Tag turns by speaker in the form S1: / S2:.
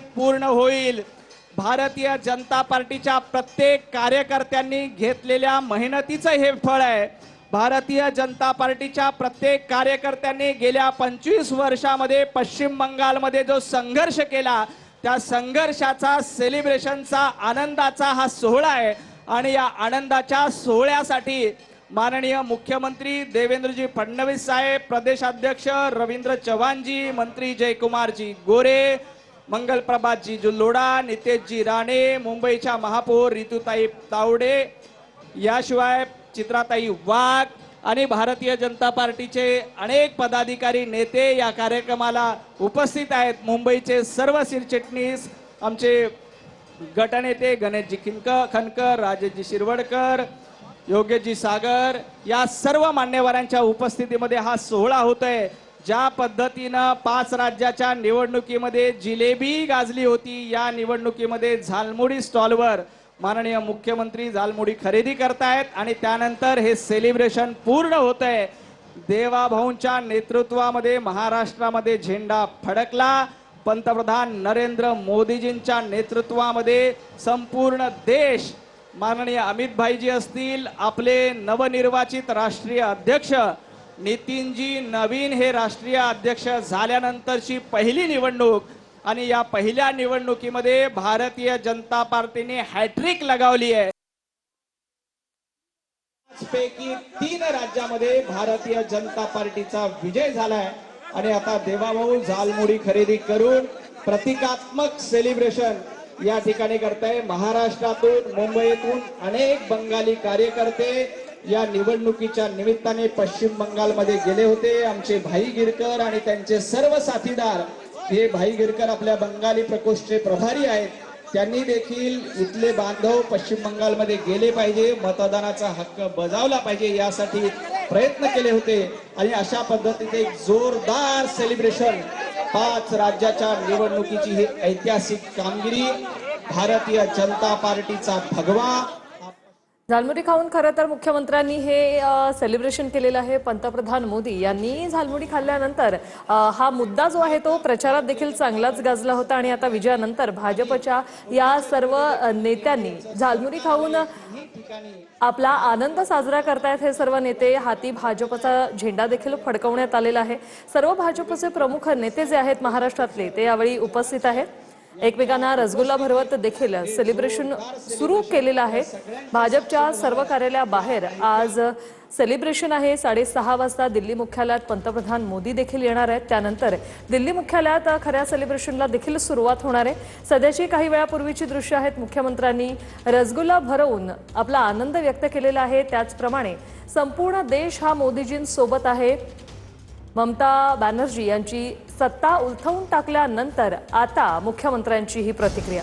S1: पूर्ण होईल। भारतीय जनता पार्टीच्या प्रत्येक कार्यकर्त्यांनी घेतलेल्या मेहनतीचं हे फळ आहे। भारतीय जनता पार्टीच्या प्रत्येक कार्यकर्त्यांनी गेल्या 25 वर्षामध्ये पश्चिम बंगालमध्ये जो संघर्ष केला, त्या संघर्षाचा सेलिब्रेशनचा आनंदाचा हा सोहळा आहे। आणि या आनंदाच्या सोहळ्यासाठी माननीय मुख्यमंत्री देवेंद्रजी फडणवीस साहेब, प्रदेशाध्यक्ष रवींद्र चव्हाणजी, मंत्री जयकुमारजी गोरे, मंगल प्रभातजी जुल्लोडा, नितेशजी राणे, मुंबईच्या महापौर रितुताई तावडे, याशिवाय चित्राताई वाघ आणि भारतीय जनता पार्टीचे अनेक पदाधिकारी नेते या कार्यक्रमाला उपस्थित आहेत। मुंबईचे सर्व सरचिटणीस, आमचे गटनेते गणेशजी खनकर, राजेशजी शिरवडकर, योगेशजी सागर, या सर्व मान्यवरांच्या उपस्थितीमध्ये हा सोहळा होतोय। ज्या पद्धतीने 5 राज्याच्या निवडणुकीमध्ये जिलेबी गाजली होती, या निवडणुकीमध्ये झालमुडी स्टॉलवर माननीय मुख्यमंत्री झालमुडी खरेदी करतायत आणि त्यानंतर हे सेलिब्रेशन पूर्ण होतंय। देवाभाऊंच्या नेतृत्वामध्ये महाराष्ट्रामध्ये झेंडा फडकला। पंतप्रधान नरेंद्र मोदीजींच्या नेतृत्वामध्ये संपूर्ण देश, माननीय अमित भाईजी असतील, आपले नवनिर्वाचित राष्ट्रीय अध्यक्ष नितीनजी नवीन हे राष्ट्रीय अध्यक्ष झाल्यानंतरची पहिली निवडणूक आणि या पहिल्या निवडणुकीमध्ये भारतीय जनता पार्टीने हॅट्रिक लगावली आहे। पैकी 3 राज्यामध्ये भारतीय जनता पार्टीचा विजय झालाय आणि आता देवाभाऊ झालमुडी खरेदी करून प्रतिकात्मक सेलिब्रेशन या ठिकाणी करताय। महाराष्ट्रातून, मुंबईतून अनेक बंगाली कार्यकर्ते या निवडणुकीच्या निमित्ताने पश्चिम बंगालमध्ये गेले होते। आमचे भाई गिरकर आणि त्यांचे सर्व साथीदार, हे भाई गिरकर आपल्या बंगाली प्रकोष्ठचे प्रभारी आहेत, त्यांनी देखील इथले बांधव पश्चिम बंगालमध्ये गेले पाहिजे, मतदानाचा हक्क बजावला पाहिजे यासाठी प्रयत्न केले होते। आणि अशा पद्धतीने एक जोरदार सेलिब्रेशन 5 राज्याच्या निवडणुकीची ही ऐतिहासिक कामगिरी भारतीय जनता पार्टीचा भगवा।
S2: झालमुडी खाऊन खरं तर मुख्यमंत्र्यांनी हे सेलिब्रेशन केलेलं आहे। पंतप्रधान मोदी यांनी झालमुडी खाल्ल्यानंतर हा मुद्दा जो आहे तो प्रचारात देखील चांगलाच गाजला होता आणि आता विजयानंतर भाजपच्या या सर्व नेत्यांनी झालमुडी खाऊन आपला आनंद साजरा करतायत। हे सर्व नेते, हाती भाजपचा झेंडा देखील फडकवण्यात आलेला आहे। सर्व भाजपचे प्रमुख नेते जे आहेत महाराष्ट्रातले ते यावेळी उपस्थित आहेत। एकमेकांना रसगुल्ला भरवत देखील सेलिब्रेशन सुरू केलेलं आहे। भाजपच्या सर्व कार्यालयाबाहेर आज सेलिब्रेशन आहे। 6:30 वाजता दिल्ली मुख्यालयात पंतप्रधान मोदी देखील येणार आहेत। त्यानंतर दिल्ली मुख्यालयात खऱ्या सेलिब्रेशनला देखील सुरुवात होणार आहे। सध्याची काही वेळापूर्वीची दृश्य आहेत। मुख्यमंत्र्यांनी रसगुल्ला भरवून आपला आनंद व्यक्त केलेला आहे। त्याचप्रमाणे संपूर्ण देश हा मोदीजींसोबत आहे। ममता बॅनर्जी यांची सत्ता उलथवून टाकल्यानंतर आता मुख्यमंत्र्यांची ही प्रतिक्रिया।